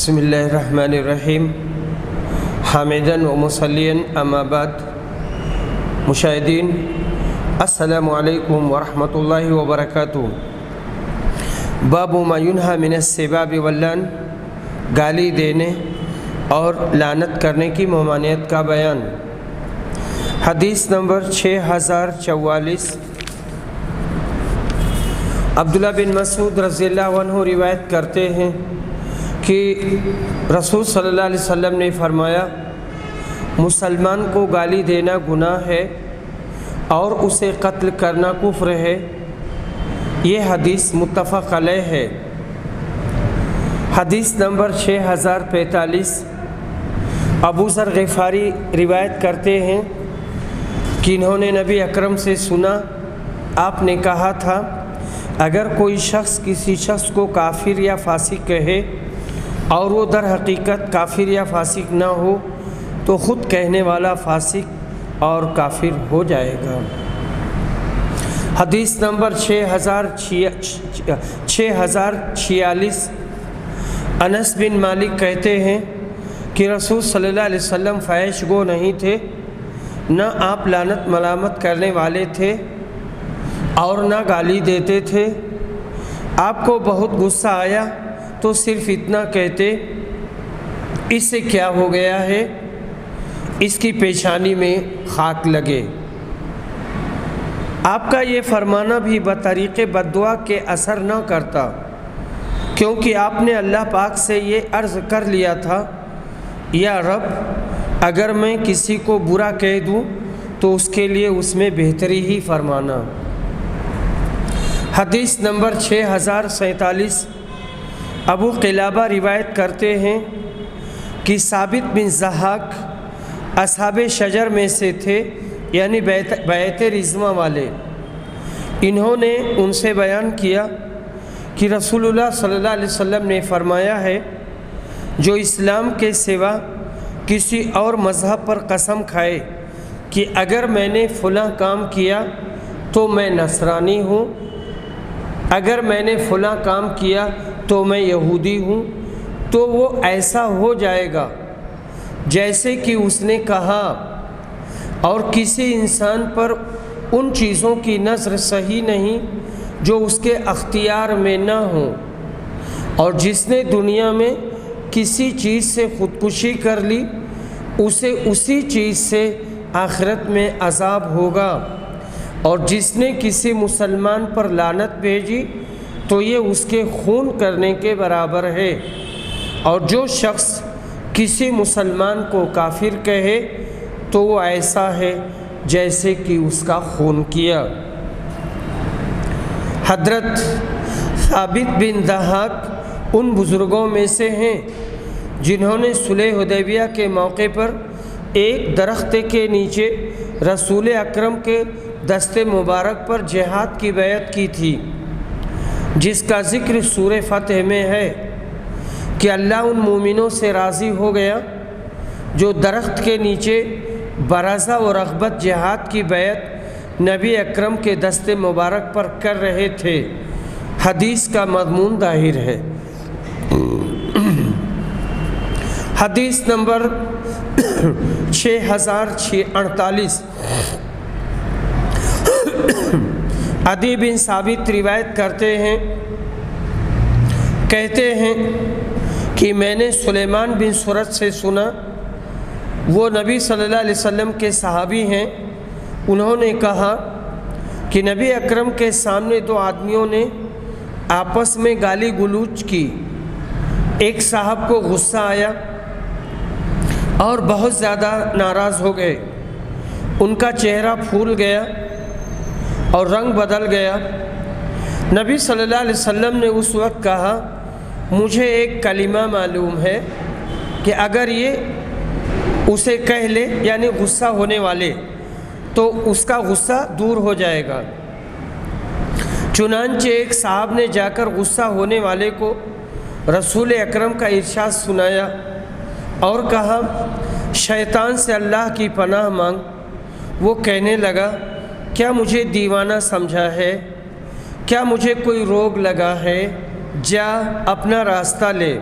بسم اللہ الرحمن الرحیم حامداً و مصلیاً اما بعد مشاہدین السلام علیکم ورحمۃ اللہ وبرکاتہ۔ باب ما ینہی من السباب واللعن، گالی دینے اور لعنت کرنے کی ممانعت کا بیان۔ حدیث نمبر 6044 عبداللہ بن مسعود رضی اللہ عنہ روایت کرتے ہیں کہ رسول صلی اللہ علیہ وسلم نے فرمایا، مسلمان کو گالی دینا گناہ ہے اور اسے قتل کرنا کفر ہے۔ یہ حدیث متفق علیہ ہے۔ حدیث نمبر 6045 ابو ذر غفاری روایت کرتے ہیں کہ انہوں نے نبی اکرم سے سنا، آپ نے کہا تھا، اگر کوئی شخص کسی شخص کو کافر یا فاسق کہے اور وہ در حقیقت کافر یا فاسق نہ ہو تو خود کہنے والا فاسق اور کافر ہو جائے گا۔ حدیث نمبر 6046 انس بن مالک کہتے ہیں کہ رسول صلی اللہ علیہ وسلم فحش گو نہیں تھے، نہ آپ لعنت ملامت کرنے والے تھے اور نہ گالی دیتے تھے۔ آپ کو بہت غصہ آیا تو صرف اتنا کہتے، اس سے کیا ہو گیا ہے، اس کی پیشانی میں خاک لگے۔ آپ کا یہ فرمانا بھی بطریق بددعا کے اثر نہ کرتا، کیونکہ آپ نے اللہ پاک سے یہ عرض کر لیا تھا، یا رب، اگر میں کسی کو برا کہہ دوں تو اس کے لیے اس میں بہتری ہی فرمانا۔ حدیث نمبر 6047 ابو قلابہ روایت کرتے ہیں کہ ثابت بن ضحاک اصحاب شجر میں سے تھے، یعنی بیعت رضوان والے۔ انہوں نے ان سے بیان کیا کہ رسول اللہ صلی اللہ علیہ وسلم نے فرمایا ہے، جو اسلام کے سوا کسی اور مذہب پر قسم کھائے کہ اگر میں نے فلاں کام کیا تو میں نصرانی ہوں، اگر میں نے فلاں کام کیا تو میں یہودی ہوں، تو وہ ایسا ہو جائے گا جیسے کہ اس نے کہا، اور کسی انسان پر ان چیزوں کی نظر صحیح نہیں جو اس کے اختیار میں نہ ہوں، اور جس نے دنیا میں کسی چیز سے خودکشی کر لی اسے اسی چیز سے آخرت میں عذاب ہوگا، اور جس نے کسی مسلمان پر لعنت بھیجی تو یہ اس کے خون کرنے کے برابر ہے، اور جو شخص کسی مسلمان کو کافر کہے تو وہ ایسا ہے جیسے کہ اس کا خون کیا۔ حضرت ثابت بن ضحاک ان بزرگوں میں سے ہیں جنہوں نے صلح حدیبیہ کے موقع پر ایک درخت کے نیچے رسول اکرم کے دست مبارک پر جہاد کی بیعت کی تھی، جس کا ذکر سورہ فتح میں ہے کہ اللہ ان مومنوں سے راضی ہو گیا جو درخت کے نیچے برضا و رغبت جہاد کی بیعت نبی اکرم کے دست مبارک پر کر رہے تھے۔ حدیث کا مضمون ظاہر ہے۔ حدیث نمبر 6048 عدی بن ثابت روایت کرتے ہیں، کہتے ہیں کہ میں نے سلیمان بن سرد سے سنا، وہ نبی صلی اللہ علیہ وسلم کے صحابی ہیں۔ انہوں نے کہا کہ نبی اکرم کے سامنے دو آدمیوں نے آپس میں گالی گلوچ کی۔ ایک صاحب کو غصہ آیا اور بہت زیادہ ناراض ہو گئے، ان کا چہرہ پھول گیا اور رنگ بدل گیا۔ نبی صلی اللہ علیہ وسلم نے اس وقت کہا، مجھے ایک کلمہ معلوم ہے کہ اگر یہ اسے کہہ لے، یعنی غصہ ہونے والے، تو اس کا غصہ دور ہو جائے گا۔ چنانچہ ایک صاحب نے جا کر غصہ ہونے والے کو رسول اکرم کا ارشاد سنایا اور کہا، شیطان سے اللہ کی پناہ مانگ۔ وہ کہنے لگا، کیا مجھے دیوانہ سمجھا ہے؟ کیا مجھے کوئی روگ لگا ہے؟ جا اپنا راستہ لے۔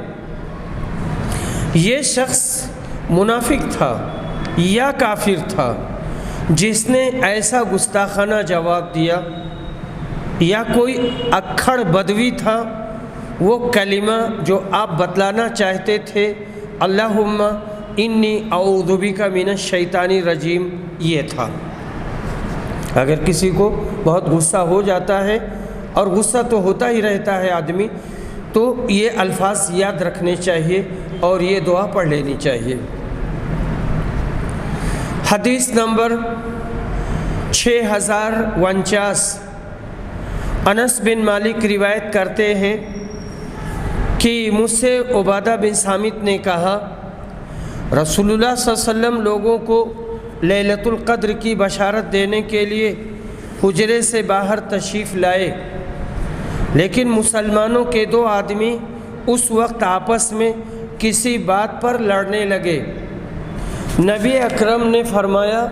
یہ شخص منافق تھا یا کافر تھا جس نے ایسا گستاخانہ جواب دیا، یا کوئی اکھڑ بدوی تھا، وہ کلمہ جو آپ بتلانا چاہتے تھے اللہم انی اعوذ بک من الشیطان الرجیم، یہ تھا۔ اگر کسی کو بہت غصہ ہو جاتا ہے، اور غصہ تو ہوتا ہی رہتا ہے آدمی، تو یہ الفاظ یاد رکھنے چاہیے اور یہ دعا پڑھ لینی چاہیے۔ حدیث نمبر 6049، انس بن مالک روایت کرتے ہیں کہ مجھ سے عبادہ بن صامت نے کہا، رسول اللہ صلی اللہ علیہ وسلم لوگوں کو لیلۃ القدر کی بشارت دینے کے لیے حجرے سے باہر تشریف لائے، لیکن مسلمانوں کے 2 آدمی اس وقت آپس میں کسی بات پر لڑنے لگے۔ نبی اکرم نے فرمایا،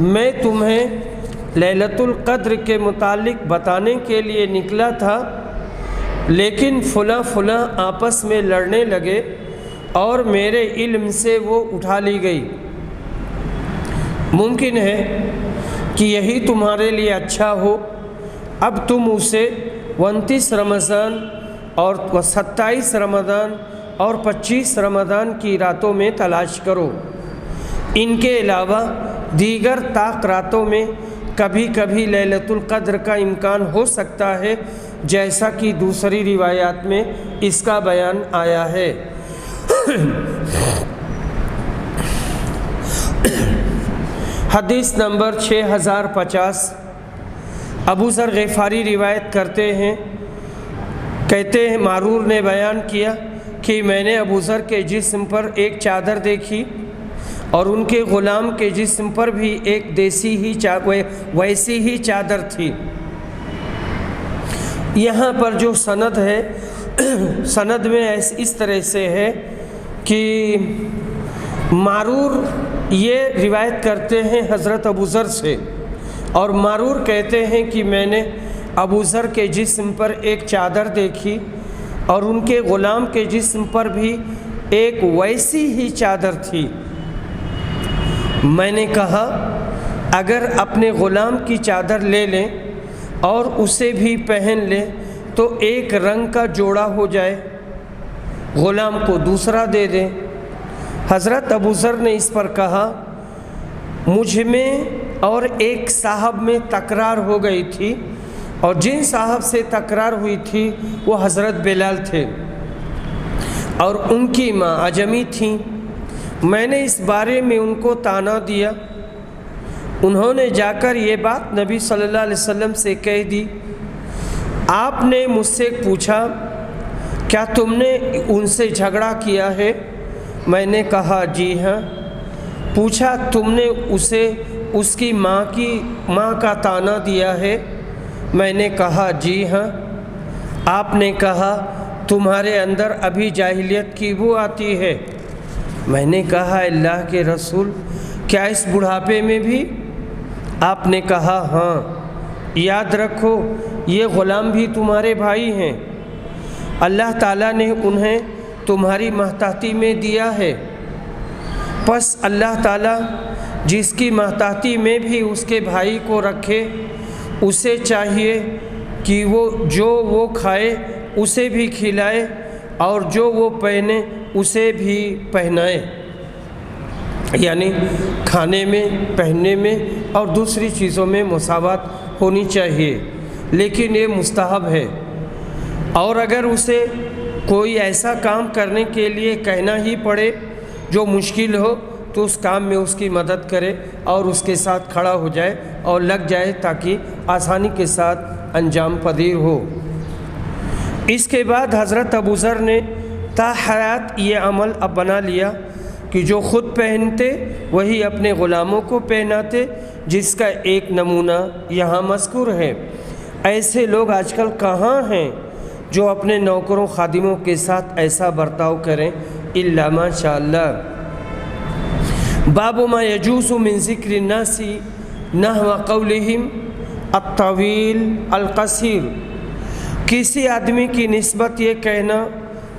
میں تمہیں لیلۃ القدر کے متعلق بتانے کے لیے نکلا تھا، لیکن فلاں آپس میں لڑنے لگے اور میرے علم سے وہ اٹھا لی گئی۔ ممکن ہے کہ یہی تمہارے لیے اچھا ہو، اب تم اسے 29 رمضان اور 27 رمضان اور 25 رمضان کی راتوں میں تلاش کرو۔ ان کے علاوہ دیگر طاق راتوں میں کبھی کبھی لیلۃ القدر کا امکان ہو سکتا ہے، جیسا کہ دوسری روایات میں اس کا بیان آیا ہے۔ حدیث نمبر 6050، ابو ذر غفاری روایت کرتے ہیں، کہتے ہیں مارور نے بیان کیا کہ میں نے ابو ذر کے جسم پر ایک چادر دیکھی اور ان کے غلام کے جسم پر بھی ایک ویسی ہی چادر تھی۔ یہاں پر جو سند ہے، سند میں اس طرح سے ہے کہ مارور یہ روایت کرتے ہیں حضرت ابو ذر سے، اور مارور کہتے ہیں کہ میں نے ابو ذر کے جسم پر ایک چادر دیکھی اور ان کے غلام کے جسم پر بھی ایک ویسی ہی چادر تھی۔ میں نے کہا، اگر اپنے غلام کی چادر لے لیں اور اسے بھی پہن لیں تو ایک رنگ کا جوڑا ہو جائے، غلام کو دوسرا دے دیں۔ حضرت ابو ذر نے اس پر کہا، مجھ میں اور ایک صاحب میں تکرار ہو گئی تھی، اور جن صاحب سے تکرار ہوئی تھی وہ حضرت بلال تھے اور ان کی ماں عجمی تھیں۔ میں نے اس بارے میں ان کو طعنہ دیا، انہوں نے جا کر یہ بات نبی صلی اللہ علیہ وسلم سے کہہ دی۔ آپ نے مجھ سے پوچھا، کیا تم نے ان سے جھگڑا کیا ہے؟ میں نے کہا جی ہاں۔ پوچھا، تم نے اسے اس کی ماں کا طعنہ دیا ہے؟ میں نے کہا جی ہاں۔ آپ نے کہا، تمہارے اندر ابھی جاہلیت کی بو آتی ہے؟ میں نے کہا، اللہ کے رسول، کیا اس بڑھاپے میں بھی؟ آپ نے کہا ہاں۔ یاد رکھو، یہ غلام بھی تمہارے بھائی ہیں، اللہ تعالیٰ نے انہیں تمہاری محتاطی میں دیا ہے، پس اللہ تعالیٰ جس کی محتاطی میں بھی اس کے بھائی کو رکھے، اسے چاہیے کہ وہ کھائے اسے بھی کھلائے، اور جو وہ پہنے اسے بھی پہنائے، یعنی کھانے میں، پہننے میں اور دوسری چیزوں میں مساوات ہونی چاہیے، لیکن یہ مستحب ہے۔ اور اگر اسے کوئی ایسا کام کرنے کے لیے کہنا ہی پڑے جو مشکل ہو تو اس کام میں اس کی مدد کرے اور اس کے ساتھ کھڑا ہو جائے اور لگ جائے، تاکہ آسانی کے ساتھ انجام پذیر ہو۔ اس کے بعد حضرت ابو ذر نے تا حیات یہ عمل اب بنا لیا کہ جو خود پہنتے وہی اپنے غلاموں کو پہناتے، جس کا ایک نمونہ یہاں مذکور ہے۔ ایسے لوگ آج کل کہاں ہیں جو اپنے نوکروں خادموں کے ساتھ ایسا برتاؤ کریں، الا ماشاء اللہ۔ باب ما یجوز من ذکر الناس نحو قولہم الطویل القصیر، کسی آدمی کی نسبت یہ کہنا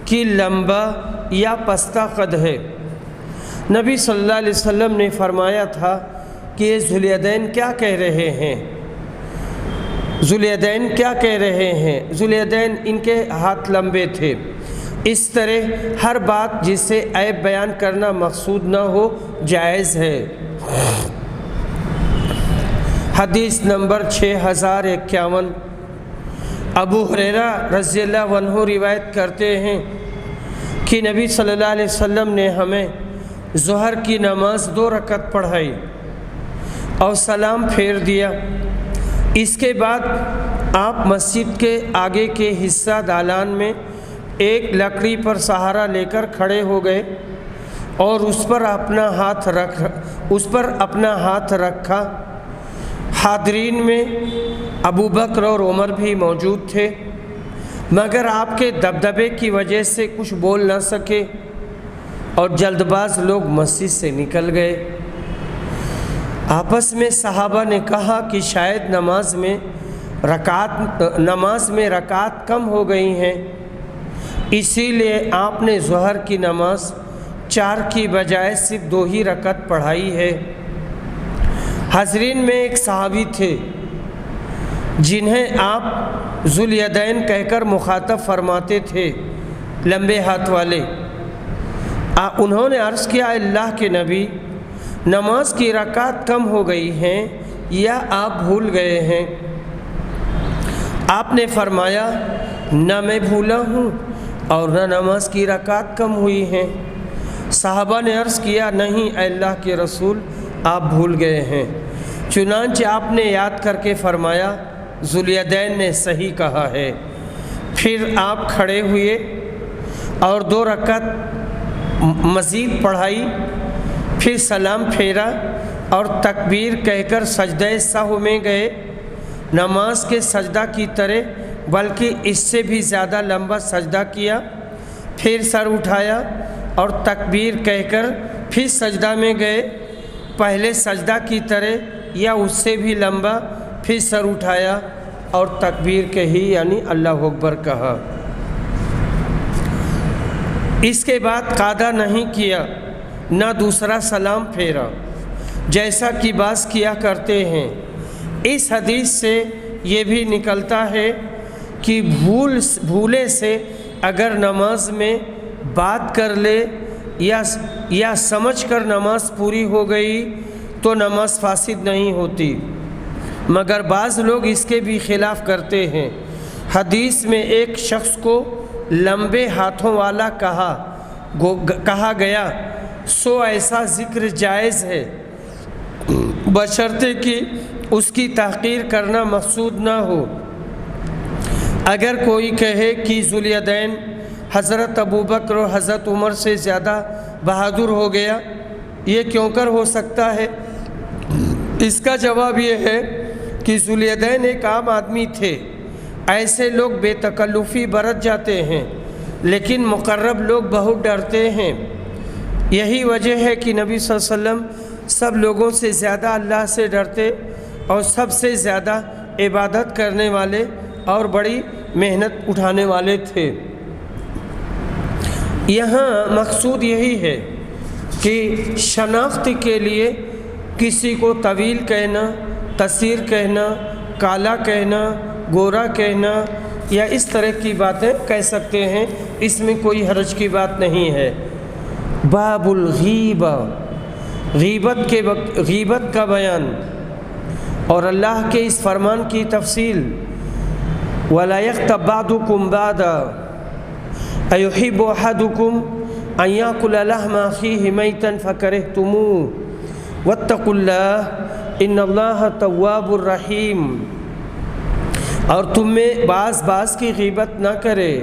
کہ لمبا یا پستہ قد ہے۔ نبی صلی اللہ علیہ وسلم نے فرمایا تھا کہ یہ ذوالیدین کیا کہہ رہے ہیں، ذوالیدین کیا کہہ رہے ہیں۔ ذوالیدین ان کے ہاتھ لمبے تھے۔ اس طرح ہر بات جس سے عیب بیان کرنا مقصود نہ ہو جائز ہے۔ حدیث نمبر 6051، ابو ہریرہ رضی اللہ عنہ روایت کرتے ہیں کہ نبی صلی اللہ علیہ وسلم نے ہمیں ظہر کی نماز 2 رکعت پڑھائی اور سلام پھیر دیا۔ اس کے بعد آپ مسجد کے آگے کے حصہ دالان میں ایک لکڑی پر سہارا لے کر کھڑے ہو گئے اور اس پر اپنا ہاتھ رکھا۔ حاضرین میں ابو بکر اور عمر بھی موجود تھے، مگر آپ کے دبدبے کی وجہ سے کچھ بول نہ سکے اور جلد باز لوگ مسجد سے نکل گئے۔ آپس میں صحابہ نے کہا کہ شاید نماز میں رکعات کم ہو گئی ہیں، اسی لیے آپ نے ظہر کی نماز 4 کی بجائے صرف 2 ہی رکعت پڑھائی ہے۔ حاضرین میں ایک صحابی تھے جنہیں آپ ذوالیدین کہہ کر مخاطب فرماتے تھے، لمبے ہاتھ والے۔ انہوں نے عرض کیا، اللہ کے نبی، نماز کی رکعت کم ہو گئی ہیں یا آپ بھول گئے ہیں؟ آپ نے فرمایا، نہ میں بھولا ہوں اور نہ نماز کی رکعت کم ہوئی ہیں۔ صحابہ نے عرض کیا، نہیں اے اللہ کے رسول، آپ بھول گئے ہیں۔ چنانچہ آپ نے یاد کر کے فرمایا، ذوالیدین نے صحیح کہا ہے۔ پھر آپ کھڑے ہوئے اور 2 رکعت مزید پڑھائی، پھر سلام پھیرا اور تکبیر کہہ کر سجدہ سہو میں گئے۔ نماز کے سجدہ کی طرح بلکہ اس سے بھی زیادہ لمبا سجدہ کیا، پھر سر اٹھایا اور تکبیر کہہ کر پھر سجدہ میں گئے۔ پہلے سجدہ کی طرح یا اس سے بھی لمبا، پھر سر اٹھایا اور تکبیر کہی، یعنی اللہ اکبر کہا۔ اس کے بعد قعدہ نہیں کیا، نہ دوسرا سلام پھیرا، جیسا کہ بعض کیا کرتے ہیں۔ اس حدیث سے یہ بھی نکلتا ہے کہ بھولے سے اگر نماز میں بات کر لے یا سمجھ کر نماز پوری ہو گئی تو نماز فاسد نہیں ہوتی، مگر بعض لوگ اس کے بھی خلاف کرتے ہیں۔ حدیث میں ایک شخص کو لمبے ہاتھوں والا کہا گیا، سو ایسا ذکر جائز ہے بشرطے کہ اس کی تحقیر کرنا مقصود نہ ہو۔ اگر کوئی کہے کہ ذوالیدین حضرت ابوبکر اور حضرت عمر سے زیادہ بہادر ہو گیا، یہ کیوں کر ہو سکتا ہے؟ اس کا جواب یہ ہے کہ ذوالیدین ایک عام آدمی تھے۔ ایسے لوگ بے تکلفی برت جاتے ہیں، لیکن مقرب لوگ بہت ڈرتے ہیں۔ یہی وجہ ہے کہ نبی صلی اللہ علیہ وسلم سب لوگوں سے زیادہ اللہ سے ڈرتے اور سب سے زیادہ عبادت کرنے والے اور بڑی محنت اٹھانے والے تھے۔ یہاں مقصود یہی ہے کہ شناخت کے لیے کسی کو طویل کہنا، قصیر کہنا، کالا کہنا، گورا کہنا یا اس طرح کی باتیں کہہ سکتے ہیں، اس میں کوئی حرج کی بات نہیں ہے۔ باب الغیبہ، غیبت کا بیان اور اللہ کے اس فرمان کی تفصیل۔ وَلَا يَغْتَبْ بَعْضُكُمْ بَعْضًا أَيُحِبُّ أَحَدُكُمْ أَن يَأْكُلَ لَحْمَ أَخِيهِ مَيْتًا فَكَرِهْتُمُوهُ وَاتَّقُوا اللَّهَ إِنَّ اللَّهَ تَوَّابٌ رَحِيمٌ۔ اور تم میں بعض کی غیبت نہ کرے۔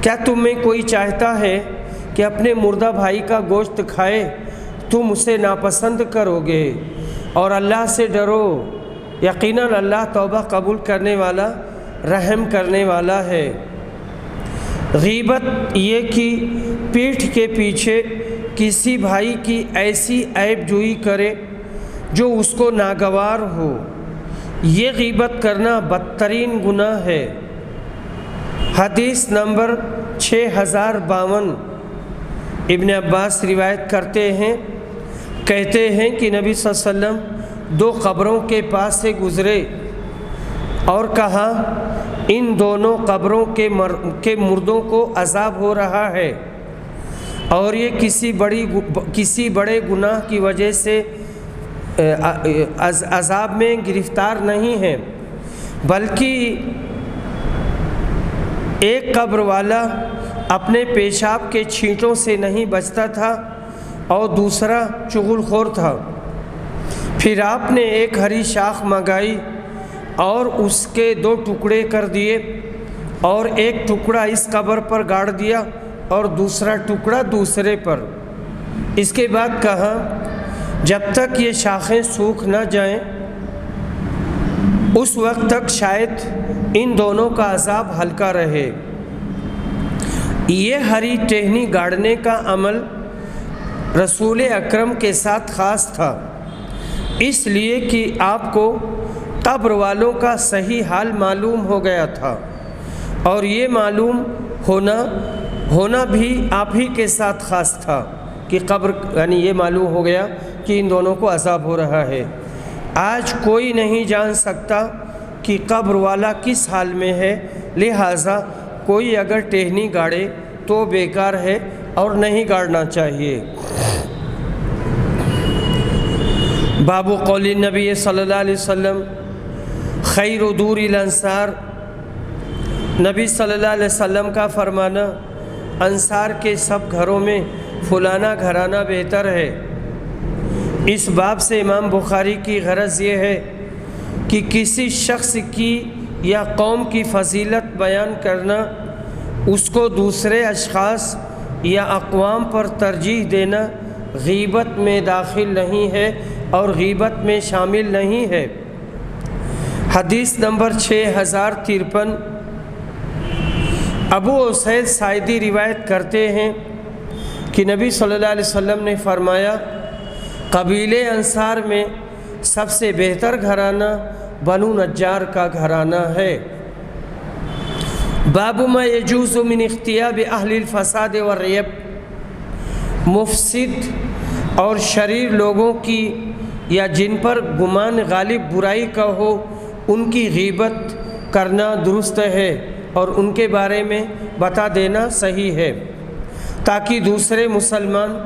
کیا تم میں کوئی چاہتا ہے کہ اپنے مردہ بھائی کا گوشت کھائے؟ تم اسے ناپسند کرو گے، اور اللہ سے ڈرو، یقیناً اللہ توبہ قبول کرنے والا، رحم کرنے والا ہے۔ غیبت یہ کہ پیٹھ کے پیچھے کسی بھائی کی ایسی عیب جوئی کرے جو اس کو ناگوار ہو، یہ غیبت کرنا بدترین گناہ ہے۔ حدیث نمبر 6052، ابن عباس روایت کرتے ہیں، کہتے ہیں کہ نبی صلی اللہ علیہ وسلم 2 قبروں کے پاس سے گزرے اور کہا ان دونوں قبروں کے مردوں کو عذاب ہو رہا ہے، اور یہ کسی بڑے گناہ کی وجہ سے عذاب میں گرفتار نہیں ہیں، بلکہ ایک قبر والا اپنے پیشاب کے چھینٹوں سے نہیں بچتا تھا اور دوسرا چغل خور تھا۔ پھر آپ نے ایک ہری شاخ منگائی اور اس کے 2 ٹکڑے کر دیے، اور ایک ٹکڑا اس قبر پر گاڑ دیا اور دوسرا ٹکڑا دوسرے پر۔ اس کے بعد کہا جب تک یہ شاخیں سوکھ نہ جائیں اس وقت تک شاید ان دونوں کا عذاب ہلکا رہے۔ یہ ہری ٹہنی گاڑنے کا عمل رسول اکرم کے ساتھ خاص تھا، اس لیے کہ آپ کو قبر والوں کا صحیح حال معلوم ہو گیا تھا، اور یہ معلوم ہونا بھی آپ ہی کے ساتھ خاص تھا کہ قبر یعنی یہ معلوم ہو گیا کہ ان دونوں کو عذاب ہو رہا ہے۔ آج کوئی نہیں جان سکتا کہ قبر والا کس حال میں ہے، لہٰذا کوئی اگر ٹہنی گاڑے تو بیکار ہے اور نہیں گاڑنا چاہیے۔ باب قول نبی صلی اللہ علیہ وسلم خیر دور الانصار، نبی صلی اللہ علیہ وسلم کا فرمانا انصار کے سب گھروں میں فلانا گھرانہ بہتر ہے۔ اس باب سے امام بخاری کی غرض یہ ہے کہ کسی شخص کی یا قوم کی فضیلت بیان کرنا، اس کو دوسرے اشخاص یا اقوام پر ترجیح دینا غیبت میں داخل نہیں ہے اور غیبت میں شامل نہیں ہے۔ حدیث نمبر 6053، ابو اسید ساعدی روایت کرتے ہیں کہ نبی صلی اللہ علیہ وسلم نے فرمایا قبیلے انصار میں سب سے بہتر گھرانہ بنو نجار کا گھرانہ ہے۔ باب ما یجوز من اغتیاب اہل الفساد والریب، مفسد اور شریر لوگوں کی یا جن پر گمان غالب برائی کا ہو ان کی غیبت کرنا درست ہے اور ان کے بارے میں بتا دینا صحیح ہے، تاکہ دوسرے مسلمان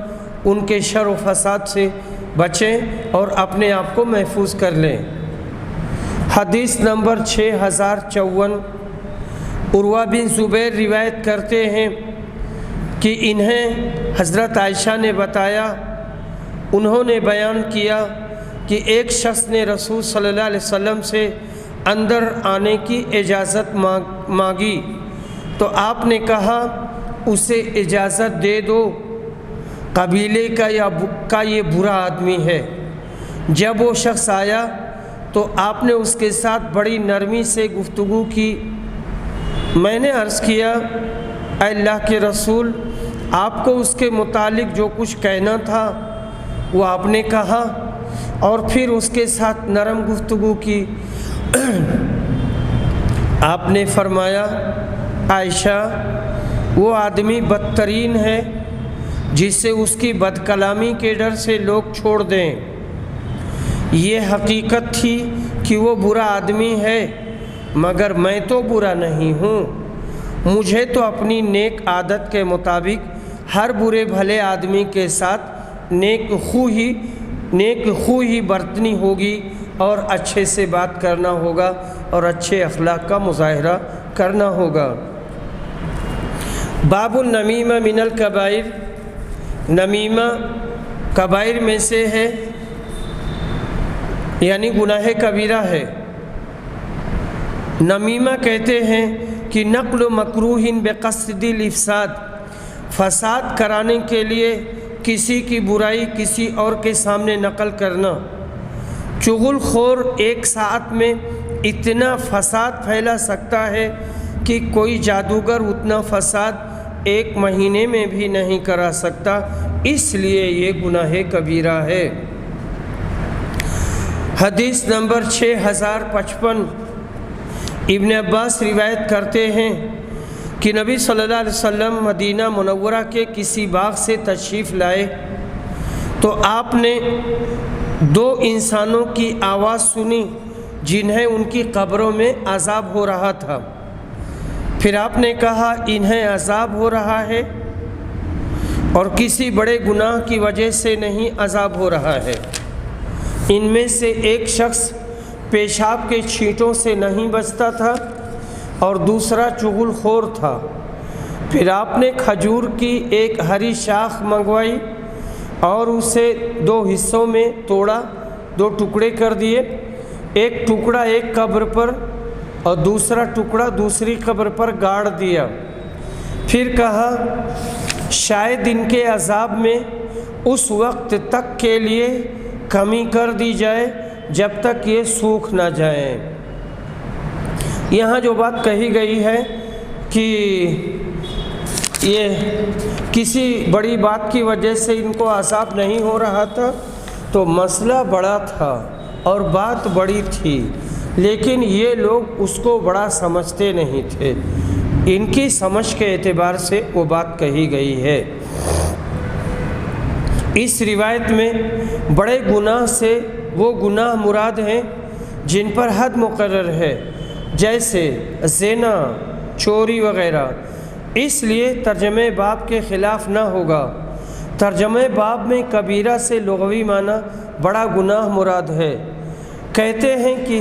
ان کے شر و فساد سے بچیں اور اپنے آپ کو محفوظ کر لیں۔ حدیث نمبر 6054، عروہ بن زبیر روایت کرتے ہیں کہ انہیں حضرت عائشہ نے بتایا، انہوں نے بیان کیا کہ ایک شخص نے رسول صلی اللہ علیہ وسلم سے اندر آنے کی اجازت مانگی تو آپ نے کہا اسے اجازت دے دو، قبیلے کا یہ برا آدمی ہے۔ جب وہ شخص آیا تو آپ نے اس کے ساتھ بڑی نرمی سے گفتگو کی۔ میں نے عرض کیا اے اللہ کے رسول، آپ کو اس کے متعلق جو کچھ کہنا تھا وہ آپ نے کہا، اور پھر اس کے ساتھ نرم گفتگو کی۔ آپ نے فرمایا عائشہ، وہ آدمی بدترین ہے جسے اس کی بد کلامی کے ڈر سے لوگ چھوڑ دیں۔ یہ حقیقت تھی کہ وہ برا آدمی ہے، مگر میں تو برا نہیں ہوں۔ مجھے تو اپنی نیک عادت کے مطابق ہر برے بھلے آدمی کے ساتھ نیک خو ہی برتنی ہوگی اور اچھے سے بات کرنا ہوگا اور اچھے اخلاق کا مظاہرہ کرنا ہوگا۔ باب النمیمہ من الکبائر، نمیمہ کبائر میں سے ہے، یعنی گناہ کبیرہ ہے۔ نمیمہ کہتے ہیں کہ نقل و مکروہ بقصد الافساد، فساد کرانے کے لیے کسی کی برائی کسی اور کے سامنے نقل کرنا۔ چغل خور ایک ساعت میں اتنا فساد پھیلا سکتا ہے کہ کوئی جادوگر اتنا فساد 1 مہینے میں بھی نہیں کرا سکتا، اس لیے یہ گناہ کبیرہ ہے۔ حدیث نمبر 6055، ابن عباس روایت کرتے ہیں کہ نبی صلی اللہ علیہ وسلم مدینہ منورہ کے کسی باغ سے تشریف لائے تو آپ نے 2 انسانوں کی آواز سنی جنہیں ان کی قبروں میں عذاب ہو رہا تھا۔ پھر آپ نے کہا انہیں عذاب ہو رہا ہے اور کسی بڑے گناہ کی وجہ سے نہیں عذاب ہو رہا ہے۔ ان میں سے ایک شخص پیشاب کے چھینٹوں سے نہیں بچتا تھا اور دوسرا چغل خور تھا۔ پھر آپ نے کھجور کی ایک ہری شاخ منگوائی اور اسے 2 حصوں میں توڑا، 2 ٹکڑے کر دیے، ایک ٹکڑا ایک قبر پر اور دوسرا ٹکڑا دوسری قبر پر گاڑ دیا۔ پھر کہا شاید ان کے عذاب میں اس وقت تک کے لیے کمی کر دی جائے جب تک یہ سوکھ نہ جائیں۔ یہاں جو بات کہی گئی ہے کہ یہ کسی بڑی بات کی وجہ سے ان کو عذاب نہیں ہو رہا تھا، تو مسئلہ بڑا تھا اور بات بڑی تھی، لیکن یہ لوگ اس کو بڑا سمجھتے نہیں تھے۔ ان کی سمجھ کے اعتبار سے وہ بات کہی گئی ہے۔ اس روایت میں بڑے گناہ سے وہ گناہ مراد ہیں جن پر حد مقرر ہے، جیسے زنا، چوری وغیرہ۔ اس لیے ترجمہ باب کے خلاف نہ ہوگا۔ ترجمہ باب میں کبیرہ سے لغوی معنی بڑا گناہ مراد ہے۔ کہتے ہیں کہ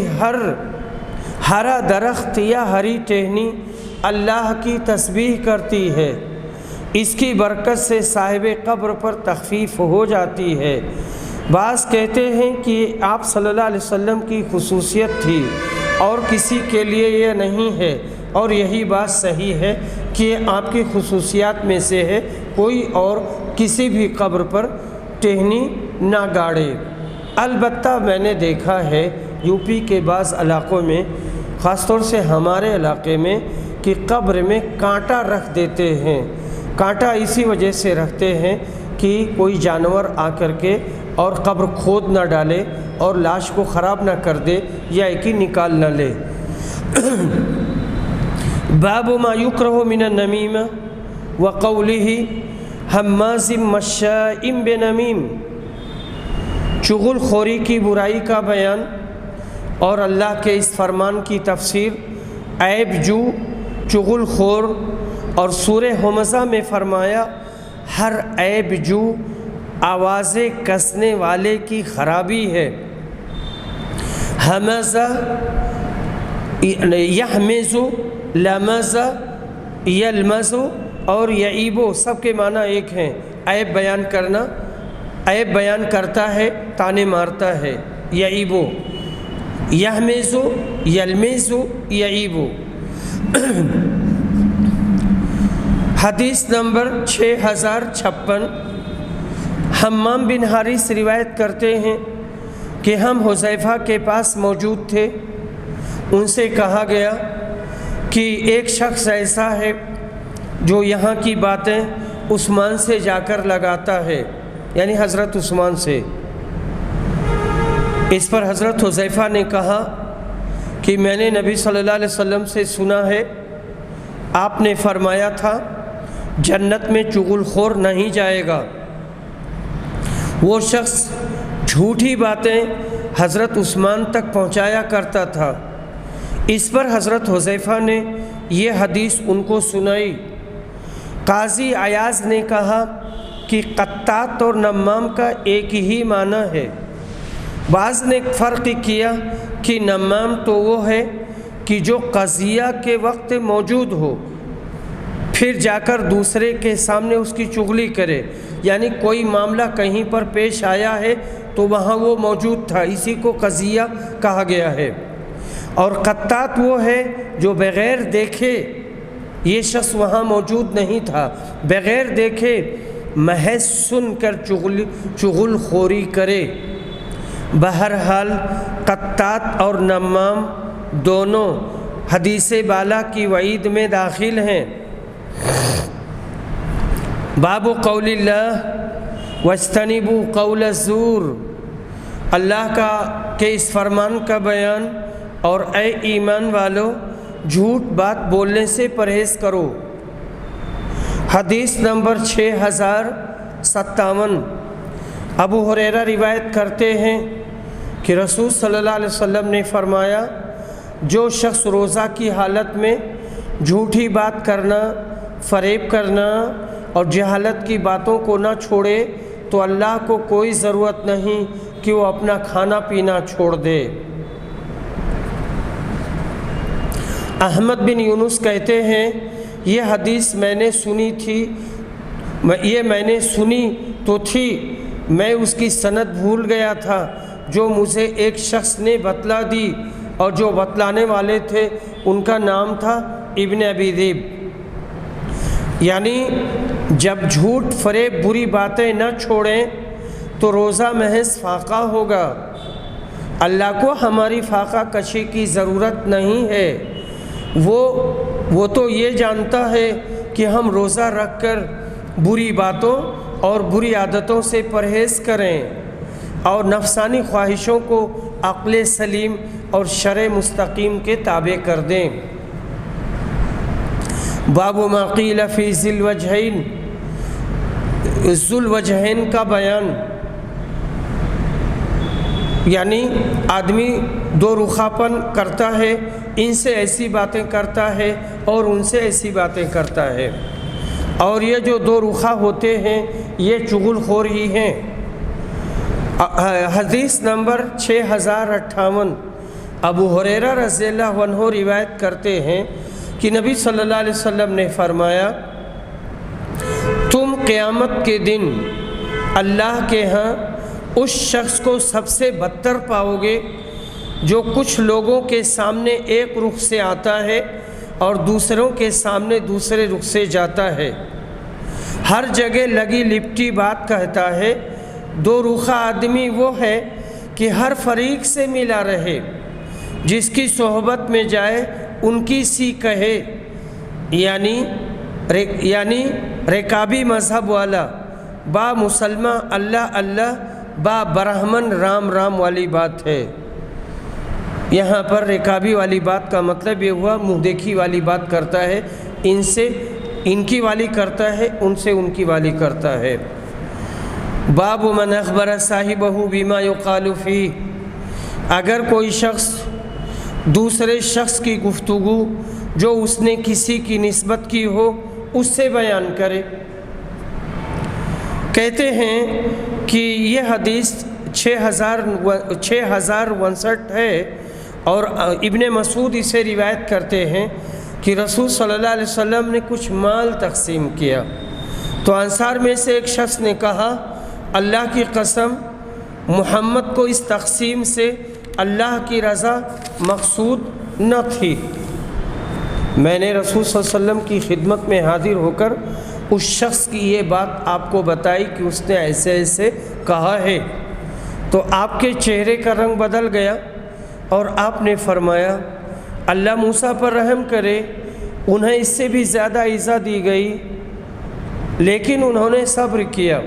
ہرا درخت یا ہری ٹہنی اللہ کی تسبیح کرتی ہے، اس کی برکت سے صاحب قبر پر تخفیف ہو جاتی ہے۔ بعض کہتے ہیں کہ آپ صلی اللہ علیہ وسلم کی خصوصیت تھی اور کسی کے لیے یہ نہیں ہے، اور یہی بات صحیح ہے کہ یہ آپ کی خصوصیات میں سے ہے، کوئی اور کسی بھی قبر پر ٹہنی نہ گاڑے۔ البتہ میں نے دیکھا ہے یو پی کے بعض علاقوں میں، خاص طور سے ہمارے علاقے میں، کہ قبر میں کانٹا رکھ دیتے ہیں۔ کانٹا اسی وجہ سے رکھتے ہیں کہ کوئی جانور آ کر کے اور قبر کھود نہ ڈالے اور لاش کو خراب نہ کر دے یا ایک ہی نکال نہ لے۔ باب ما یکرہ من النمیمہ وقولہ ہماز مشاء بنمیم، چغل خوری کی برائی کا بیان اور اللہ کے اس فرمان کی تفسیر۔ عیب جو، چغل خور، اور سورہ ہمزہ میں فرمایا ہر عیب جو آوازیں کسنے والے کی خرابی ہے۔ ہمزہ یحمز، لمز، یلمز اور یعیبو سب کے معنی ایک ہیں۔ عیب بیان کرنا، عیب بیان کرتا ہے، تانے مارتا ہے۔ یعیبو، یحمز، یلمز، یعیبو۔ حدیث نمبر 6056۔ حمام بن حارث روایت کرتے ہیں کہ ہم حذیفہ کے پاس موجود تھے۔ ان سے کہا گیا کہ ایک شخص ایسا ہے جو یہاں کی باتیں عثمان سے جا کر لگاتا ہے، یعنی حضرت عثمان سے۔ اس پر حضرت حذیفہ نے کہا کہ میں نے نبی صلی اللہ علیہ وسلم سے سنا ہے، آپ نے فرمایا تھا جنت میں چغل خور نہیں جائے گا۔ وہ شخص جھوٹی باتیں حضرت عثمان تک پہنچایا کرتا تھا۔ اس پر حضرت حذیفہ نے یہ حدیث ان کو سنائی۔ قاضی عیاض نے کہا کہ قطات اور نمام کا ایک ہی معنی ہے۔ بعض نے فرق کیا کہ نمام تو وہ ہے کہ جو قضیہ کے وقت موجود ہو، پھر جا کر دوسرے کے سامنے اس کی چغلی کرے، یعنی کوئی معاملہ کہیں پر پیش آیا ہے تو وہاں وہ موجود تھا، اسی کو قضیہ کہا گیا ہے۔ اور قطات وہ ہے جو بغیر دیکھے، یہ شخص وہاں موجود نہیں تھا، بغیر دیکھے محض سن کر چغل خوری کرے۔ بہرحال قطات اور نمام دونوں حدیث بالا کی وعید میں داخل ہیں۔ باب قول اللہ واجتنبوا قول الزور، اللہ کا کے اس فرمان کا بیان، اور اے ایمان والو جھوٹ بات بولنے سے پرہیز کرو۔ حدیث نمبر 6057 ابو ہریرہ روایت کرتے ہیں کہ رسول صلی اللہ علیہ وسلم نے فرمایا، جو شخص روزہ کی حالت میں جھوٹی بات کرنا، فریب کرنا اور جہالت کی باتوں کو نہ چھوڑے تو اللہ کو کوئی ضرورت نہیں کہ وہ اپنا کھانا پینا چھوڑ دے۔ احمد بن یونس کہتے ہیں، یہ حدیث میں نے سنی تو تھی، میں اس کی سند بھول گیا تھا جو مجھے ایک شخص نے بتلا دی، اور جو بتلانے والے تھے ان کا نام تھا ابن ابی ذئب۔ یعنی جب جھوٹ، فریب، بری باتیں نہ چھوڑیں تو روزہ محض فاقہ ہوگا۔ اللہ کو ہماری فاقہ کشی کی ضرورت نہیں ہے، وہ تو یہ جانتا ہے کہ ہم روزہ رکھ کر بری باتوں اور بری عادتوں سے پرہیز کریں اور نفسانی خواہشوں کو عقل سلیم اور شرع مستقیم کے تابع کر دیں۔ باب ما قیل فی ذی الوجہین کا بیان، یعنی آدمی دو رخاپن کرتا ہے، ان سے ایسی باتیں کرتا ہے اور ان سے ایسی باتیں کرتا ہے، اور یہ جو دو رخا ہوتے ہیں یہ چغل خور ہی ہیں۔ حدیث نمبر 6058 ابو ہریرہ رضی اللہ عنہ روایت کرتے ہیں کہ نبی صلی اللہ علیہ وسلم نے فرمایا، تم قیامت کے دن اللہ کے ہاں اس شخص کو سب سے بدتر پاؤ گے جو کچھ لوگوں کے سامنے ایک رخ سے آتا ہے اور دوسروں کے سامنے دوسرے رخ سے جاتا ہے، ہر جگہ لگی لپٹی بات کہتا ہے۔ دو رخا آدمی وہ ہے کہ ہر فریق سے ملا رہے، جس کی صحبت میں جائے ان کی سی کہے، یعنی رکابی مذہب والا، با مسلمہ اللہ اللہ، با برہمن رام رام والی بات ہے۔ یہاں پر رکابی والی بات کا مطلب یہ ہوا منہ دیکھی والی بات کرتا ہے، ان سے ان کی والی کرتا ہے، ان سے ان کی والی کرتا ہے۔ باب من اخبر صاحبہ بما یقال فیہ، اگر کوئی شخص دوسرے شخص کی گفتگو جو اس نے کسی کی نسبت کی ہو اس سے بیان کرے۔ کہتے ہیں کہ یہ حدیث 6059 ہے، اور ابن مسعود اسے روایت کرتے ہیں کہ رسول صلی اللہ علیہ وسلم نے کچھ مال تقسیم کیا، تو انصار میں سے ایک شخص نے کہا، اللہ کی قسم محمد کو اس تقسیم سے اللہ کی رضا مقصود نہ تھی۔ میں نے رسول صلی اللہ علیہ وسلم کی خدمت میں حاضر ہو کر اس شخص کی یہ بات آپ کو بتائی کہ اس نے ایسے ایسے کہا ہے، تو آپ کے چہرے کا رنگ بدل گیا اور آپ نے فرمایا، اللہ موسیٰ پر رحم کرے، انہیں اس سے بھی زیادہ ایذا دی گئی لیکن انہوں نے صبر کیا۔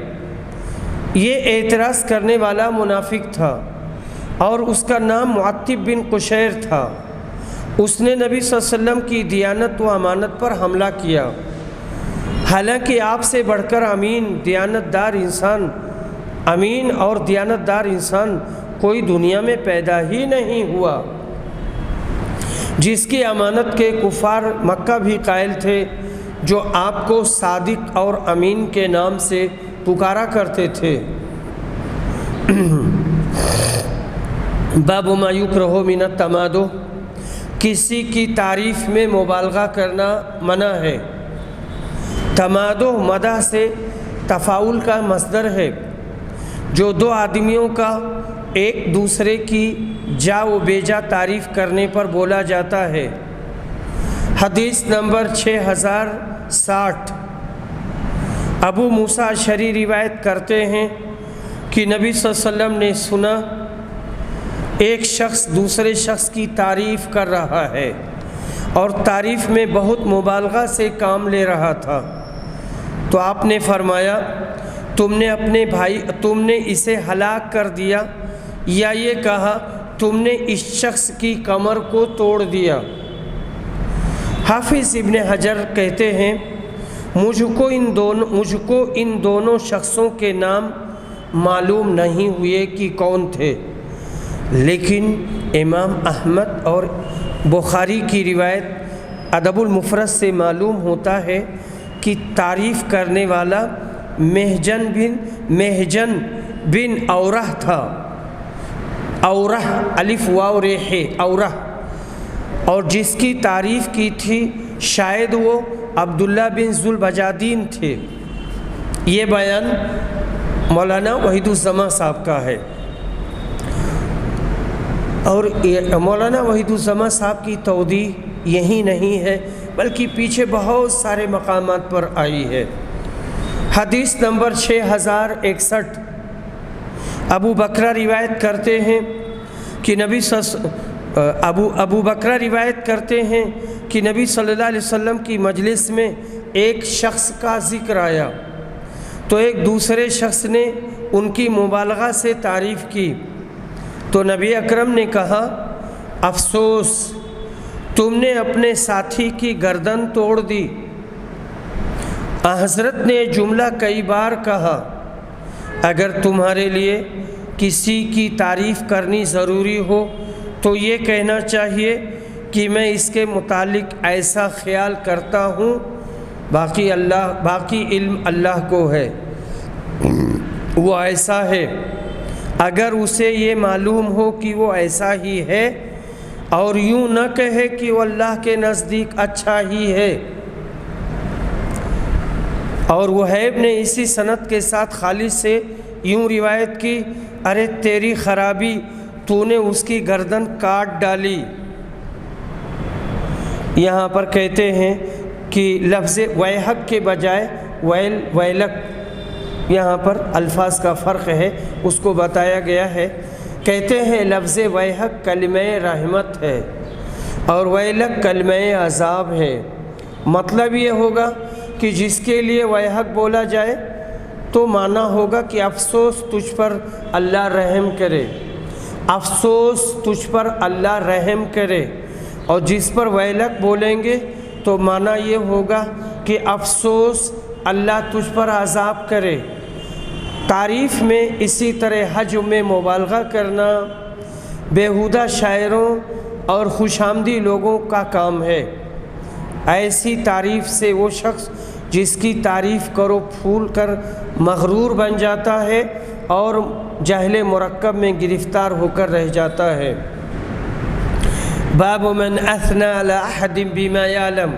یہ اعتراض کرنے والا منافق تھا اور اس کا نام معتب بن قشیر تھا۔ اس نے نبی صلی اللہ علیہ وسلم کی دیانت و امانت پر حملہ کیا، حالانکہ آپ سے بڑھ کر امین اور دیانت دار انسان کوئی دنیا میں پیدا ہی نہیں ہوا، جس کی امانت کے کفار مکہ بھی قائل تھے، جو آپ کو صادق اور امین کے نام سے پکارا کرتے تھے۔ باب ما یکرہ من التمادح، کسی کی تعریف میں مبالغہ کرنا منع ہے۔ تمادح مدح سے تفاعل کا مصدر ہے، جو دو آدمیوں کا ایک دوسرے کی جا و بیجا تعریف کرنے پر بولا جاتا ہے۔ حدیث نمبر 6060 ابو موسیٰ اشعری روایت کرتے ہیں کہ نبی صلی اللہ علیہ وسلم نے سنا، ایک شخص دوسرے شخص کی تعریف کر رہا ہے اور تعریف میں بہت مبالغہ سے کام لے رہا تھا، تو آپ نے فرمایا، تم نے اسے ہلاک کر دیا، یا یہ کہا تم نے اس شخص کی کمر کو توڑ دیا۔ حافظ ابن حجر کہتے ہیں، مجھ کو ان دونوں شخصوں کے نام معلوم نہیں ہوئے کہ کون تھے، لیکن امام احمد اور بخاری کی روایت ادب المفرد سے معلوم ہوتا ہے کہ تعریف کرنے والا محجن بن اورہ تھا، اورہ الف واو ریح اورہ، اور جس کی تعریف کی تھی شاید وہ عبداللہ بن ذوالبجادین تھے۔ یہ بیان مولانا وحید الزماں صاحب کا ہے، اور مولانا وحید الزماں صاحب کی توضیح یہی نہیں ہے بلکہ پیچھے بہت سارے مقامات پر آئی ہے۔ حدیث نمبر 6061، ابو بکرہ روایت کرتے ہیں کہ ابو بکرہ روایت کرتے ہیں کہ نبی صلی اللہ علیہ وسلم کی مجلس میں ایک شخص کا ذکر آیا تو ایک دوسرے شخص نے ان کی مبالغہ سے تعریف کی، تو نبی اکرم نے کہا، افسوس تم نے اپنے ساتھی کی گردن توڑ دی۔ حضرت نے جملہ کئی بار کہا، اگر تمہارے لیے کسی کی تعریف کرنی ضروری ہو تو یہ کہنا چاہیے کہ میں اس کے متعلق ایسا خیال کرتا ہوں، باقی علم اللہ کو ہے، وہ ایسا ہے۔ اگر اسے یہ معلوم ہو کہ وہ ایسا ہی ہے اور یوں نہ کہے کہ وہ اللہ کے نزدیک اچھا ہی ہے۔ اور وہیب نے اسی سند کے ساتھ خالد سے یوں روایت کی، ارے تیری خرابی، تو نے اس کی گردن کاٹ ڈالی۔ یہاں پر کہتے ہیں کہ لفظ ویحک کے بجائے ویلک، یہاں پر الفاظ کا فرق ہے، اس کو بتایا گیا ہے۔ کہتے ہیں لفظ ویحک کلمہ رحمت ہے اور ویلک کلمہ عذاب ہے۔ مطلب یہ ہوگا کہ جس کے لیے ویحک بولا جائے تو معنی ہوگا کہ افسوس تجھ پر اللہ رحم کرے، افسوس تجھ پر اللہ رحم کرے، اور جس پر ویلک بولیں گے تو معنی یہ ہوگا کہ افسوس اللہ تجھ پر عذاب کرے۔ تعریف میں اسی طرح حجم میں مبالغہ کرنا بیہودہ شاعروں اور خوش آمدی لوگوں کا کام ہے۔ ایسی تعریف سے وہ شخص جس کی تعریف کرو پھول کر مغرور بن جاتا ہے اور جہل مرکب میں گرفتار ہو کر رہ جاتا ہے۔ باب من اثنى على احد بما يعلم،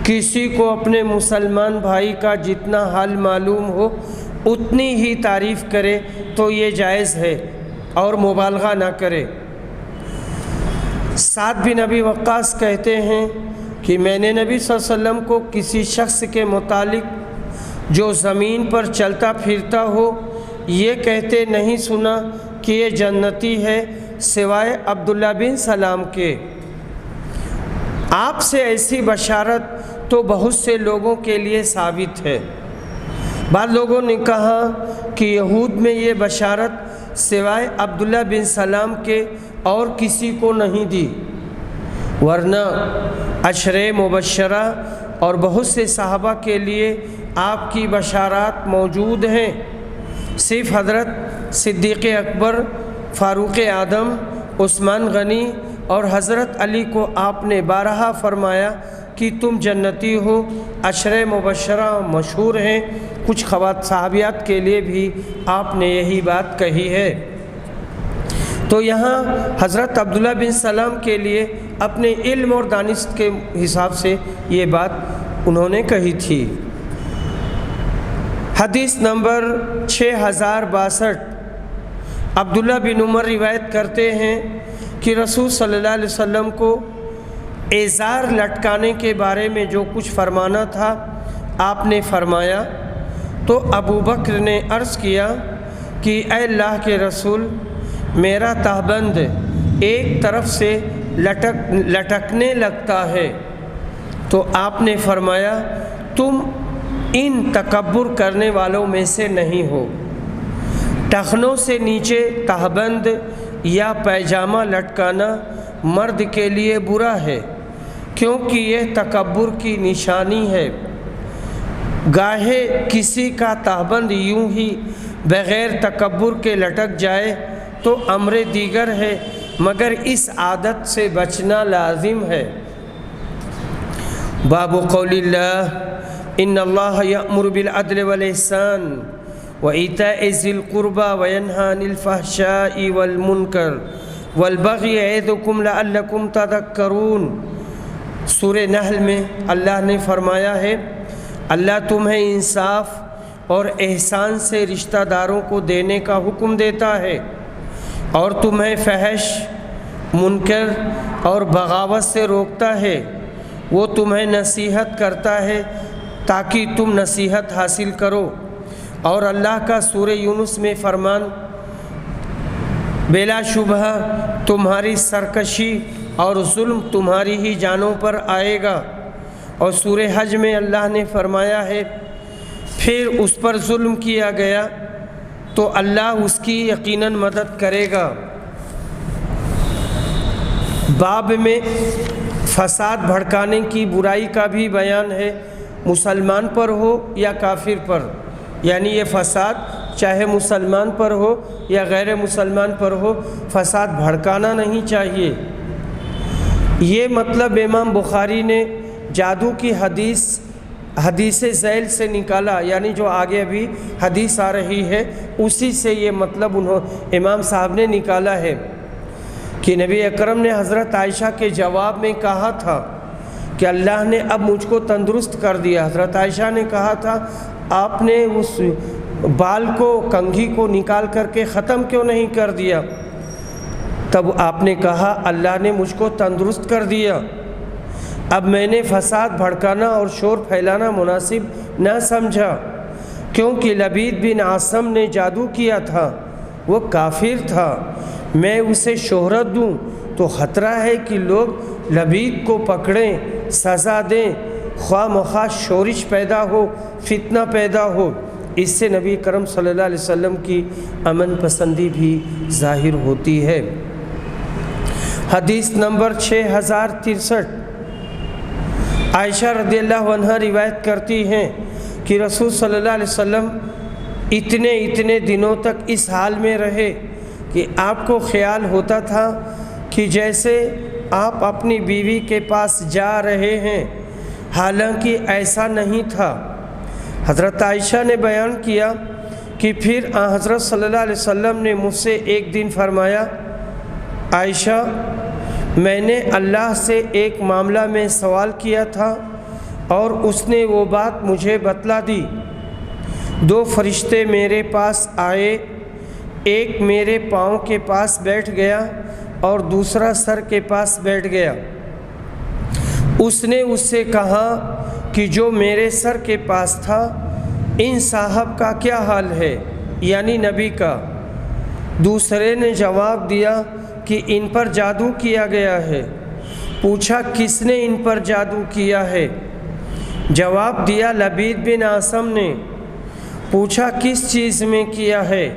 کسی کو اپنے مسلمان بھائی کا جتنا حال معلوم ہو اتنی ہی تعریف کرے تو یہ جائز ہے اور مبالغہ نہ کرے۔ سعد بن ابی وقاص کہتے ہیں کہ میں نے نبی صلی اللہ علیہ وسلم کو کسی شخص کے متعلق جو زمین پر چلتا پھرتا ہو یہ کہتے نہیں سنا کہ یہ جنتی ہے سوائے عبداللہ بن سلام کے۔ آپ سے ایسی بشارت تو بہت سے لوگوں کے لیے ثابت ہے۔ بعض لوگوں نے کہا کہ یہود میں یہ بشارت سوائے عبداللہ بن سلام کے اور کسی کو نہیں دی، ورنہ عشرہ مبشرہ اور بہت سے صحابہ کے لیے آپ کی بشارات موجود ہیں۔ صرف حضرت صدیق اکبر، فاروق اعظم، عثمان غنی اور حضرت علی کو آپ نے بارہا فرمایا کہ تم جنتی ہو۔ عشرہ مبشرہ مشہور ہیں، کچھ صحابیات کے لیے بھی آپ نے یہی بات کہی ہے۔ تو یہاں حضرت عبداللہ بن سلام کے لیے اپنے علم اور دانش کے حساب سے یہ بات انہوں نے کہی تھی۔ حدیث نمبر 6062، عبداللہ بن عمر روایت کرتے ہیں کہ رسول صلی اللہ علیہ وسلم کو ازار لٹکانے کے بارے میں جو کچھ فرمانا تھا آپ نے فرمایا، تو ابو بکر نے عرض کیا کہ اے اللہ کے رسول، میرا تہبند ایک طرف سے لٹکنے لگتا ہے۔ تو آپ نے فرمایا تم ان تکبر کرنے والوں میں سے نہیں ہو۔ ٹخنوں سے نیچے تہبند یا پیجامہ لٹکانا مرد کے لیے برا ہے کیونکہ یہ تکبر کی نشانی ہے۔ گاہے کسی کا تہبند یوں ہی بغیر تکبر کے لٹک جائے تو امر دیگر ہے، مگر اس عادت سے بچنا لازم ہے۔ باب قول اللہ ان اللہ یأمر بالعدل والاحسان وإیتاء ذی القربى وینہی عن الفحشاء والمنکر والبغی یعظکم لعلکم تذکرون۔ سورہ نحل میں اللہ نے فرمایا ہے اللہ تمہیں انصاف اور احسان سے رشتہ داروں کو دینے کا حکم دیتا ہے اور تمہیں فحش، منکر اور بغاوت سے روکتا ہے۔ وہ تمہیں نصیحت کرتا ہے تاکہ تم نصیحت حاصل کرو۔ اور اللہ کا سورہ یونس میں فرمان بلا شبہ تمہاری سرکشی اور ظلم تمہاری ہی جانوں پر آئے گا۔ اور سورہ حج میں اللہ نے فرمایا ہے پھر اس پر ظلم کیا گیا تو اللہ اس کی یقیناً مدد کرے گا۔ باب میں فساد بھڑکانے کی برائی کا بھی بیان ہے، مسلمان پر ہو یا کافر پر، یعنی یہ فساد چاہے مسلمان پر ہو یا غیر مسلمان پر ہو، فساد بھڑکانا نہیں چاہیے۔ یہ مطلب امام بخاری نے جادو کی حدیث ذیل سے نکالا، یعنی جو آگے ابھی حدیث آ رہی ہے اسی سے یہ مطلب امام صاحب نے نکالا ہے کہ نبی اکرم نے حضرت عائشہ کے جواب میں کہا تھا کہ اللہ نے اب مجھ کو تندرست کر دیا۔ حضرت عائشہ نے کہا تھا آپ نے اس بال کو، کنگھی کو نکال کر کے ختم کیوں نہیں کر دیا؟ تب آپ نے کہا اللہ نے مجھ کو تندرست کر دیا، اب میں نے فساد بھڑکانا اور شور پھیلانا مناسب نہ سمجھا، کیونکہ لبید بن عاصم نے جادو کیا تھا، وہ کافر تھا، میں اسے شہرت دوں تو خطرہ ہے کہ لوگ لبید کو پکڑیں، سزا دیں، خواہ مخواہ شورش پیدا ہو، فتنہ پیدا ہو۔ اس سے نبی کرم صلی اللہ علیہ وسلم کی امن پسندی بھی ظاہر ہوتی ہے۔ حدیث نمبر 6063، عائشہ رضی اللہ عنہا روایت کرتی ہیں کہ رسول صلی اللہ علیہ وسلم اتنے دنوں تک اس حال میں رہے کہ آپ کو خیال ہوتا تھا کہ جیسے آپ اپنی بیوی کے پاس جا رہے ہیں، حالانکہ ایسا نہیں تھا۔ حضرت عائشہ نے بیان کیا کہ پھر حضرت صلی اللہ علیہ وسلم نے مجھ سے ایک دن فرمایا عائشہ میں نے اللہ سے ایک معاملہ میں سوال کیا تھا اور اس نے وہ بات مجھے بتلا دی۔ 2 فرشتے میرے پاس آئے، ایک میرے پاؤں کے پاس بیٹھ گیا اور دوسرا سر کے پاس بیٹھ گیا۔ اس نے اس سے کہا کہ جو میرے سر کے پاس تھا ان صاحب کا کیا حال ہے، یعنی نبی کا۔ دوسرے نے جواب دیا کہ ان پر جادو کیا گیا ہے۔ پوچھا کس نے ان پر جادو کیا ہے؟ جواب دیا لبید بن عاصم نے۔ پوچھا کس چیز میں کیا ہے؟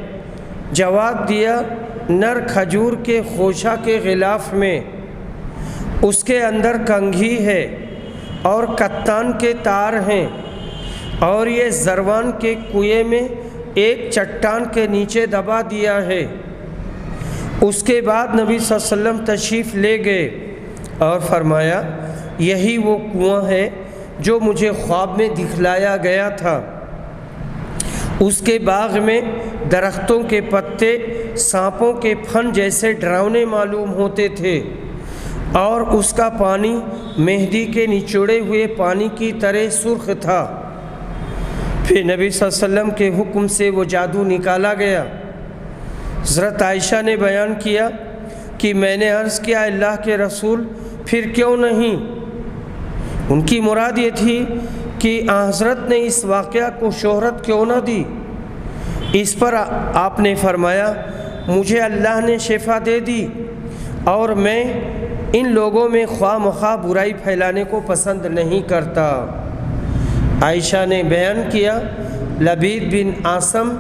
جواب دیا نر کھجور کے خوشہ کے غلاف میں، اس کے اندر کنگھی ہے اور کتان کے تار ہیں، اور یہ زروان کے کنویں میں ایک چٹان کے نیچے دبا دیا ہے۔ اس کے بعد نبی صلی اللہ علیہ وسلم تشریف لے گئے اور فرمایا یہی وہ کنواں ہے جو مجھے خواب میں دکھلایا گیا تھا۔ اس کے باغ میں درختوں کے پتے سانپوں کے پھن جیسے ڈراؤنے معلوم ہوتے تھے، اور اس کا پانی مہندی کے نچوڑے ہوئے پانی کی طرح سرخ تھا۔ پھر نبی صلی اللہ علیہ وسلم کے حکم سے وہ جادو نکالا گیا۔ حضرت عائشہ نے بیان کیا کہ میں نے عرض کیا اللہ کے رسول پھر کیوں نہیں؟ ان کی مراد یہ تھی کہ حضرت نے اس واقعہ کو شہرت کیوں نہ دی؟ اس پر آپ نے فرمایا مجھے اللہ نے شفا دے دی اور میں ان لوگوں میں خواہ مخواہ برائی پھیلانے کو پسند نہیں کرتا۔ عائشہ نے بیان کیا لبید بن عاصم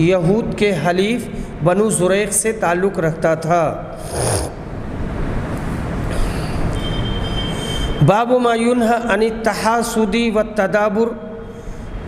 یہود کے حلیف بنو زریق سے تعلق رکھتا تھا۔ باب ما ینہی عن التحاسد والتدابر،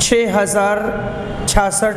6066,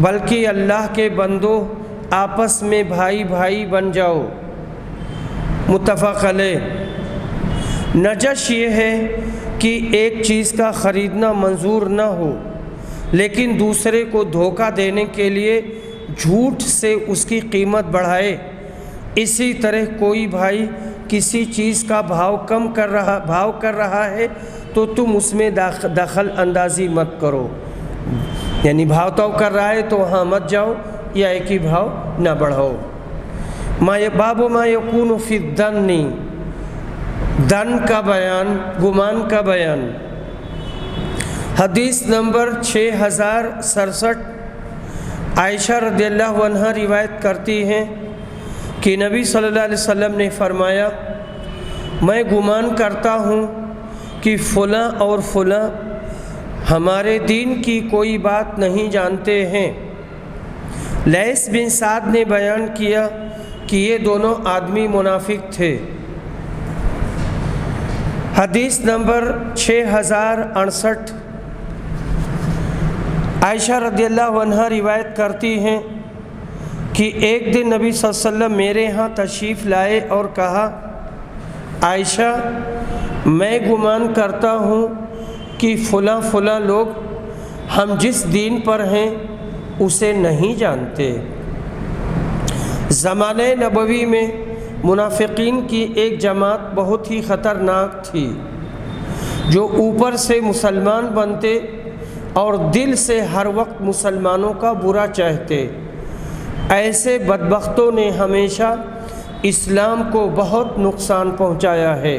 بلکہ اللہ کے بندوں آپس میں بھائی بھائی بن جاؤ۔ متفق علیہ۔ نجش یہ ہے کہ ایک چیز کا خریدنا منظور نہ ہو لیکن دوسرے کو دھوکہ دینے کے لیے جھوٹ سے اس کی قیمت بڑھائے۔ اسی طرح کوئی بھائی کسی چیز کا بھاؤ کر رہا ہے تو تم اس میں دخل اندازی مت کرو، یعنی بھاؤ تو کر رہا ہے تو وہاں مت جاؤ یا ایک ہی بھاؤ نہ بڑھاؤ۔ باب ما یکون فی الظن، دن کا بیان، گمان کا بیان۔ حدیث نمبر 6067 عائشہ رضی اللہ عنہا روایت کرتی ہیں کہ نبی صلی اللہ علیہ وسلم نے فرمایا، میں گمان کرتا ہوں کہ فلاں اور فلاں ہمارے دین کی کوئی بات نہیں جانتے ہیں۔ لیث بن سعد نے بیان کیا کہ یہ دونوں آدمی منافق تھے۔ حدیث نمبر 6068 عائشہ رضی اللہ عنہا روایت کرتی ہیں کہ ایک دن نبی صلی اللہ علیہ وسلم میرے ہاں تشریف لائے اور کہا، عائشہ میں گمان کرتا ہوں کہ فلاں فلاں لوگ ہم جس دین پر ہیں اسے نہیں جانتے۔ زمانہ نبوی میں منافقین کی ایک جماعت بہت ہی خطرناک تھی، جو اوپر سے مسلمان بنتے اور دل سے ہر وقت مسلمانوں کا برا چاہتے۔ ایسے بدبختوں نے ہمیشہ اسلام کو بہت نقصان پہنچایا ہے۔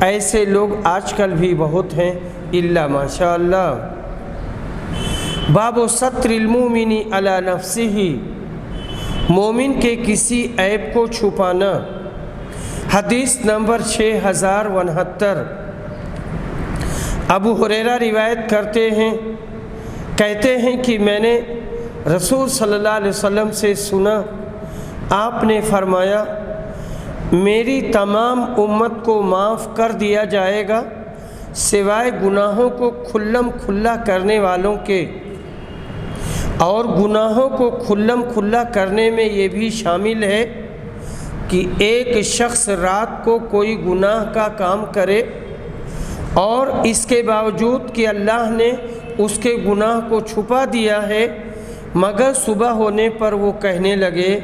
ایسے لوگ آج کل بھی بہت ہیں، الا ماشاء اللہ۔ باب ستر المومن علی نفسہ، مومن کے کسی عیب کو چھپانا۔ حدیث نمبر 6069 ابو ہریرہ روایت کرتے ہیں، کہتے ہیں کہ میں نے رسول صلی اللہ علیہ وسلم سے سنا، آپ نے فرمایا، میری تمام امت کو معاف کر دیا جائے گا سوائے گناہوں کو کھلم کھلا کرنے والوں کے، اور گناہوں کو کھلم کھلا کرنے میں یہ بھی شامل ہے کہ ایک شخص رات کو کوئی گناہ کا کام کرے اور اس کے باوجود کہ اللہ نے اس کے گناہ کو چھپا دیا ہے، مگر صبح ہونے پر وہ کہنے لگے،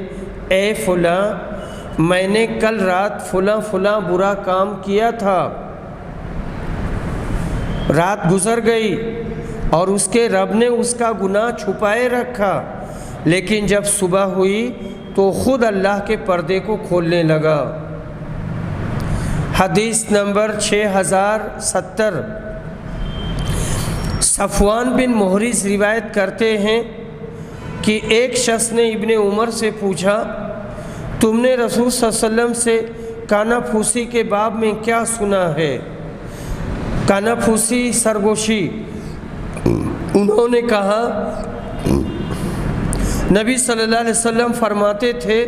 اے فلاں میں نے کل رات فلاں فلاں برا کام کیا تھا۔ رات گزر گئی اور اس کے رب نے اس کا گناہ چھپائے رکھا، لیکن جب صبح ہوئی تو خود اللہ کے پردے کو کھولنے لگا۔ حدیث نمبر 6070 صفوان بن محرز روایت کرتے ہیں کہ ایک شخص نے ابن عمر سے پوچھا، تم نے رسول صلی اللہ علیہ وسلم سے کانا پھوسی کے باب میں کیا سنا ہے؟ کانا پھوسی سرگوشی۔ انہوں نے کہا، نبی صلی اللہ علیہ وسلم فرماتے تھے،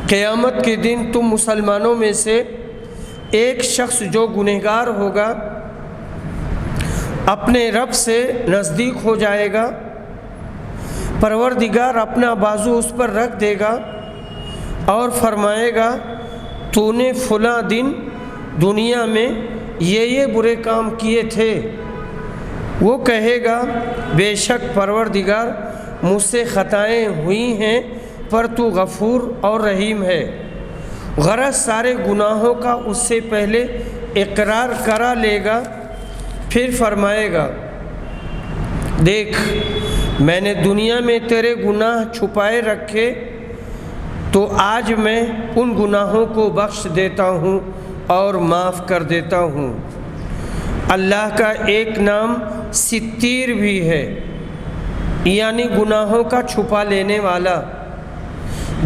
قیامت کے دن تم مسلمانوں میں سے ایک شخص جو گنہگار ہوگا اپنے رب سے نزدیک ہو جائے گا، پروردگار اپنا بازو اس پر رکھ دے گا اور فرمائے گا، تو نے فلاں دن دنیا میں یہ برے کام کیے تھے۔ وہ کہے گا، بے شک پروردگار مجھ سے خطائیں ہوئی ہیں پر تو غفور اور رحیم ہے۔ غرض سارے گناہوں کا اس سے پہلے اقرار کرا لے گا، پھر فرمائے گا، دیکھ میں نے دنیا میں تیرے گناہ چھپائے رکھے تو آج میں ان گناہوں کو بخش دیتا ہوں اور معاف کر دیتا ہوں۔ اللہ کا ایک نام ستیر بھی ہے، یعنی گناہوں کا چھپا لینے والا۔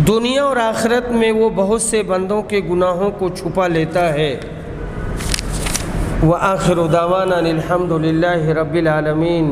دنیا اور آخرت میں وہ بہت سے بندوں کے گناہوں کو چھپا لیتا ہے۔ وآخر دعوانا الحمد للہ رب العالمین۔